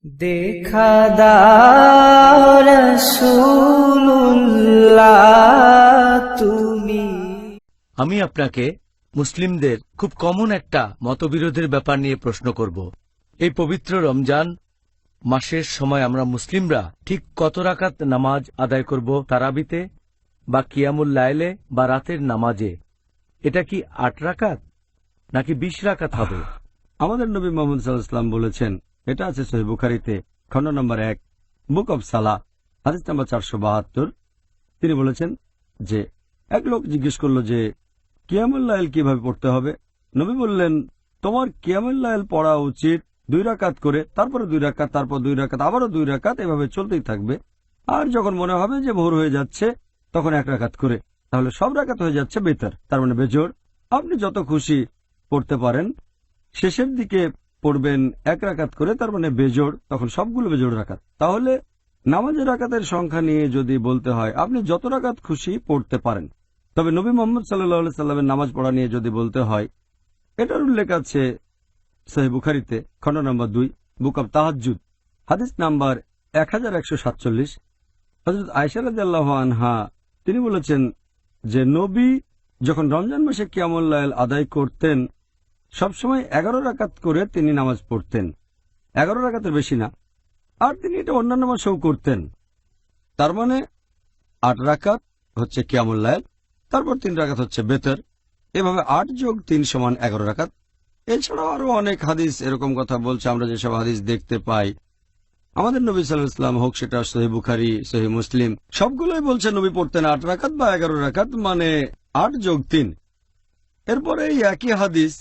দেখা দাও রাসূলুল্লাহ তুমি। আমি আপনাকে মুসলিমদের খুব কমন একটা মতবিরোধের ব্যাপার নিয়ে প্রশ্ন করব। এই পবিত্র রমজান মাসের সময় আমরা মুসলিমরা ঠিক কত রাকাত নামাজ আদায় করব তারাবিতে বা কিয়ামুল লাইলে বা রাতের নামাজে? এটা কি ৮ রাকাত নাকি ২০ রাকাত হবে? আমাদের নবী মুহাম্মদ সাল্লাল্লাহু আলাইহি ওয়াসাল্লাম বলেছেন, এটা আছে সহিহ বুখারীতে খণ্ড নম্বর ১ বুক অব সালাহ হাদিস নম্বর ৪৭২। তিনি বলেছেন যে এক লোক জিজ্ঞেস করলো যে কিয়ামুল লাইল কিভাবে পড়তে হবে। নবী বললেন, তোমার কিয়ামুল লাইল পড়া উচিত ২ রাকাত করে, তারপরে ২ রাকাত, তারপর ২ রাকাত, আবারও ২ রাকাত, এভাবে চলতেই থাকবে। আর যখন মনে হবে যে ভোর হয়ে যাচ্ছে তখন ১ রাকাত করে, তাহলে সব রাকাত হয়ে যাচ্ছে বেতর, তার মানে বেজোড়। আপনি যত খুশি পড়তে পারেন, শেষের দিকে পড়বেন ১ রাকাত করে, তার মানে বেজোড়, তখন সবগুলো বেজোড় রাকাত। তাহলে নামাজের রাকাতের সংখ্যা নিয়ে যদি বলতে হয়, আপনি যত রাকাত খুশি পড়তে পারেন। তবে নবী মুহাম্মদ সাল্লাল্লাহু আলাইহি সাল্লামের নামাজ পড়া নিয়ে যদি বলতে হয়, এটার উল্লেখ আছে সহিহ বুখারীতে খণ্ড নম্বর ২ বুক অব তাহাজ্জুদ হাদিস নাম্বার 1147। হযরত আয়েশা রাদিয়াল্লাহু আনহা তিনি বলেছেন যে নবী যখন রমজান মাসে কিয়ামুল লাইল আদায় করতেন সবসময় ১১ রাকাত করে তিনি নামাজ পড়তেন, ১১ রাকাতের বেশি না। আর তিনি এটা অন্যান্য মাসেও করতেন। তার মানে ৮ রাকাত হচ্ছে কিয়ামুল লাইল, তারপর ৩ রাকাত হচ্ছে বেতর, এভাবে ৮ যোগ ৩ সমান ১১ রাকাত। এছাড়াও আরো অনেক হাদিস এরকম কথা বলছে। আমরা যেসব হাদিস দেখতে পাই আমাদের নবী সাল্লাল্লাহু আলাইহি ওয়াসাল্লাম, হোক সেটা সহিহ বুখারী, সহিহ মুসলিম, সবগুলোই বলছে নবী পড়তেন ৮ রাকাত বা ১১ রাকাত, মানে ৮ যোগ ৩। এরপরে এই একই হাদিস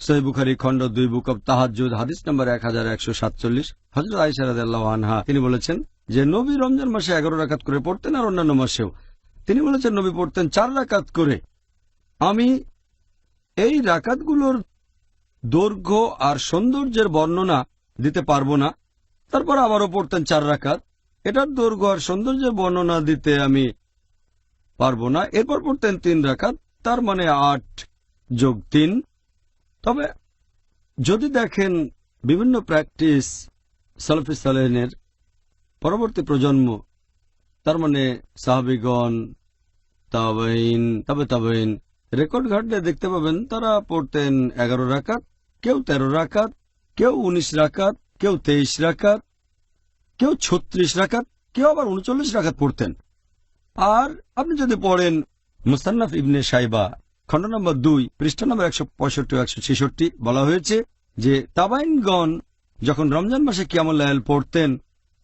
সহিহ বুখারী খণ্ড ২ বুক অব তাহাজ্জুদ হাদিস নম্বর 1147 হযরত আয়েশা রাদিয়াল্লাহু আনহা তিনি বলেছেন যে নবী রমজান মাসে ১১ রাকাত করে পড়তেন আর অন্যান্য মাসেও। তিনি বলেছেন নবী পড়তেন ৪ রাকাত করে। আমি এই রাকাতগুলোর দৈর্ঘ্য আর সৌন্দর্যের বর্ণনা দিতে পারবো না। তারপর আবারও পড়তেন ৪ রাকাত, এটার দৈর্ঘ্য আর সৌন্দর্যের বর্ণনা দিতে আমি পারবো না। এরপর পড়তেন ৩ রাকাত, তার মানে ৮ যোগ ৩। তবে যদি দেখেন বিভিন্ন প্র্যাকটিস সালাফি সালেহিনের পরবর্তী প্রজন্ম, তার মানে সাহাবীগণ, তাবেঈন, তবে তাবেঈন, রেকর্ড ঘাটলে দেখতে পাবেন তারা পড়তেন ১১ রাকাত, কেউ ১৩ রাকাত, কেউ ১৯ রাকাত, কেউ ২৩ রাকাত, কেউ ৩৬ রাকাত, কেউ আবার ৩৯ রাকাত পড়তেন। আর আপনি যদি পড়েন মুসান্নাফ ইবনে শাইবা খণ্ড নম্বর ২ পৃষ্ঠা নম্বর ১৬৫ ও ১৬৬ বলা হয়েছে যে তাবাইনগণ যখন রমজান মাসে কিয়ামুল লাইল পড়তেন,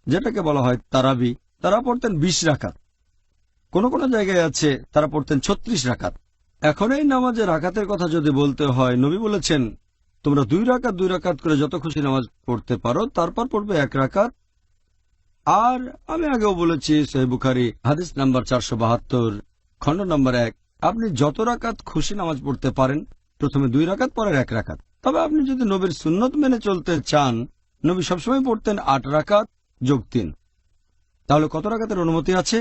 যেটাকে বলা হয় তারাবি, তারা পড়তেন ২০ রাকাত। কোন কোন জায়গায় আছে তারা পড়তেন ৩৬ রাকাত। এখন এই নামাজের রাকাতের কথা যদি বলতে হয়, নবী বলেছেন তোমরা ২ রাকাত ২ রাকাত করে যত খুশি নামাজ পড়তে পারো, তারপর পড়বে ১ রাকাত। আর আমি আগেও বলেছি সহিহ বুখারী হাদিস নাম্বার ৪৭২ খণ্ড নম্বর ১, আপনি যত রাকাত খুশি নামাজ পড়তে পারেন, প্রথমে ২ রাকাত পরের ১ রাকাত। তবে আপনি যদি নবীর সুন্নত মেনে চলতে চান, নবী সবসময় পড়তেন ৮ রাকাত যোগ ৩। তাহলে কত রাকাতের অনুমতি আছে?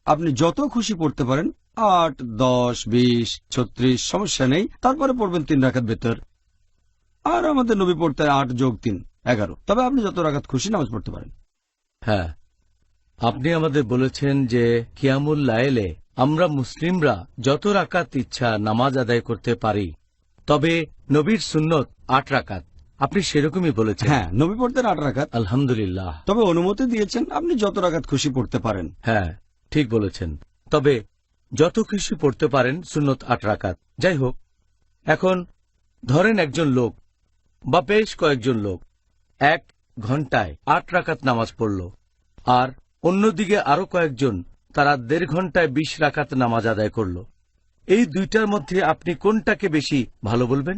আপনি যত খুশি পড়তে পারেন, ৮, ১০, ২০, ৩৬, সমস্যা নেই। তারপরে পড়বেন ৩ রাকাত বেতর। আর আমাদের নবী পড়তেন ৮ যোগ ৩ ১১। তবে আপনি যত রাকাত খুশি নামাজ পড়তে পারেন। হ্যাঁ, আপনি আমাদের বলেছেন যে কিয়ামুল লাইলে আমরা মুসলিমরা যত রাকাত ইচ্ছা নামাজ আদায় করতে পারি, তবে নবীর সুন্নত ৮ রাকাত। আপনি সেরকমই বলেছেন। হ্যাঁ, নবী পড়তেন ৮ রাকাত, আলহামদুলিল্লাহ। তবে অনুমতি দিয়েছেন আপনি যত রাকাত খুশি পড়তে পারেন। হ্যাঁ, ঠিক বলেছেন। তবে যত খুশি পড়তে পারেন, সুন্নত ৮ রাকাত। যাই হোক, এখন ধরেন একজন লোক বা বেশ কয়েকজন লোক ১ ঘন্টায় ৮ রাকাত নামাজ পড়ল, আর অন্যদিকে আরো কয়েকজন তারা ১.৫ ঘন্টায় ২০ রাকাত নামাজ আদায় করল। এই দুইটার মধ্যে আপনি কোনটাকে বেশি ভালো বলবেন?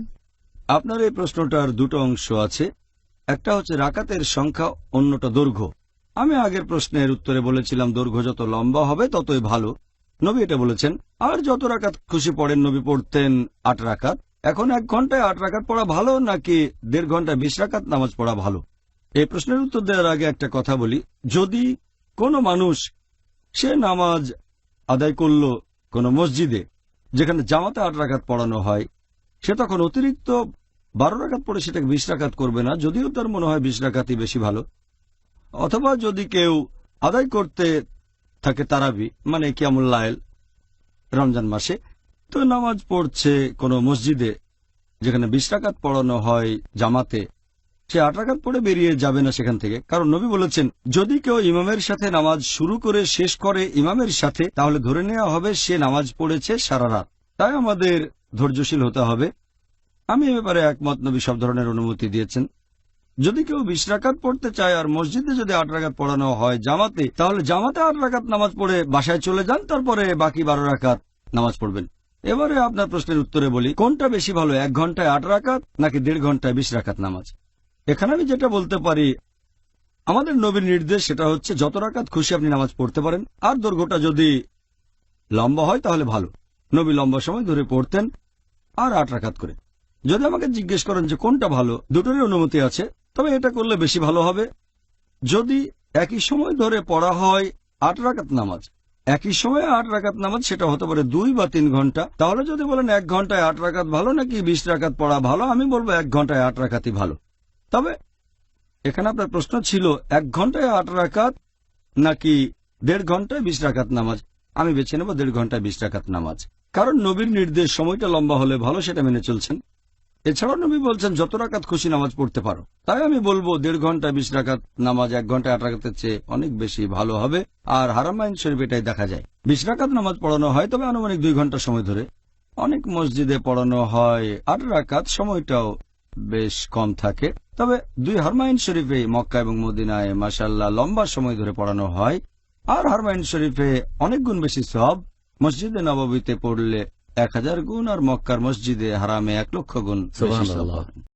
আপনার এই প্রশ্নটার দুটো অংশ আছে। একটা হচ্ছে রাকাতের সংখ্যা, অন্যটা দৈর্ঘ্য। আমি আগের প্রশ্নের উত্তরে বলেছিলাম দৈর্ঘ্য যত লম্বা হবে ততই ভালো। নবী এটা বলেছেন। আর যত রাকাত খুশি পড়েন, নবী পড়তেন ৮ রাকাত। এখন ১ ঘন্টায় ৮ রাকাত পড়া ভালো নাকি ১.৫ ঘন্টায় ২০ রাকাত নামাজ পড়া ভালো? এই প্রশ্নের উত্তর দেওয়ার আগে একটা কথা বলি। যদি কোনো মানুষ সে নামাজ আদায় করল কোনো মসজিদে যেখানে জামাতে ৮ রাকাত পড়ানো হয়, সে তখন অতিরিক্ত ১২ রাকাত পড়ে সেটাকে ২০ রাকাত করবে না, যদিও তার মনে হয় ২০ রাকাতই বেশি ভালো। অথবা যদি কেউ আদায় করতে থাকে তারাবি মানে কিয়ামুল লাইল রমজান মাসে, তো নামাজ পড়ছে কোনো মসজিদে যেখানে 20 রাকাত পড়ানো হয় জামাতে, সে 8 রাকাত পড়ে বেরিয়ে যাবে না সেখান থেকে, কারণ নবী বলেছেন যদি কেউ ইমামের সাথে নামাজ শুরু করে শেষ করে ইমামের সাথে, তাহলে ধরে নেওয়া হবে সে নামাজ পড়েছে সারা রাত। তাই আমাদের ধৈর্যশীল হতে হবে। আমি এ ব্যাপারে একমত, নবী সব ধরনের অনুমতি দিয়েছেন। যদি কেউ 20 রাকাত পড়তে চায় আর মসজিদে যদি 8 রাকাত পড়ানো হয় জামাতে, তাহলে জামাতে 8 রাকাত নামাজ পড়ে বাসায় চলে যান, তারপরে বাকি 12 রাকাত নামাজ পড়বেন। এবারে আপনার প্রশ্নের উত্তরে বলি, কোনটা বেশি ভালো, 1 ঘন্টায় 8 রাকাত নাকি 1.5 ঘন্টায় 20 রাকাত নামাজ? এখানে আমি যেটা বলতে পারি, আমাদের নবীর নির্দেশ সেটা হচ্ছে যত রাকাত খুশি আপনি নামাজ পড়তে পারেন, আর দৈর্ঘ্যটা যদি লম্বা হয় তাহলে ভালো। নবী লম্বা সময় ধরে পড়তেন আর 8 রাকাত করে। যদি আমাকে জিজ্ঞেস করেন যে কোনটা ভালো, দুটোরই অনুমতি আছে, তবে এটা করলে বেশি ভালো হবে। যদি একই সময় ধরে পড়া হয় 8 রাকাত নামাজ, একই সময়ে 8 রাকাত নামাজ, সেটা হতে পারে 2 বা 3 ঘন্টা, তাহলে যদি বলেন 1 ঘন্টায় 8 রাকাত ভালো নাকি 20 রাকাত পড়া ভালো, আমি বলবো 1 ঘন্টায় 8 রাকাতই ভালো। তবে এখানে আপনার প্রশ্ন ছিল 1 ঘন্টায় 8 রাকাত নাকি 1.5 ঘন্টায় 20 রাকাত নামাজ। আমি বেছে নেব 1.5 ঘন্টায় 20 রাকাত নামাজ, কারণ নবীর নির্দেশ সময়টা লম্বা হলে ভালো, সেটা মেনে চলছেন। এছাড়াও নবী বলছেন যত রাকাত খুশি নামাজ পড়তে পারো, তাই আমি বলবো 1.5 ঘন্টায় 20 রাকাত নামাজ 1 ঘন্টায় 8 রাকাতের চেয়ে অনেক বেশি ভালো হবে। আর হারামাইন শরীফ এটাই দেখা যায়, 20 রাকাত নামাজ পড়ানো হয়, তবে আনুমানিক 2 ঘন্টা সময় ধরে। অনেক মসজিদে পড়ানো হয় 8 রাকাত, সময়টাও বেশ কম থাকে। তবে 2 হারমাইন শরীফে মক্কা এবং মদিনায় মাশাআল্লাহ লম্বা সময় ধরে পড়ানো হয়। আর হারমাইন শরীফে অনেক গুণ বেশি সওয়াব, মসজিদে নববীতে পড়লে 1000 গুণ, আর মক্কার মসজিদে হারামে 1 লক্ষ গুণ বেশি সওয়াব।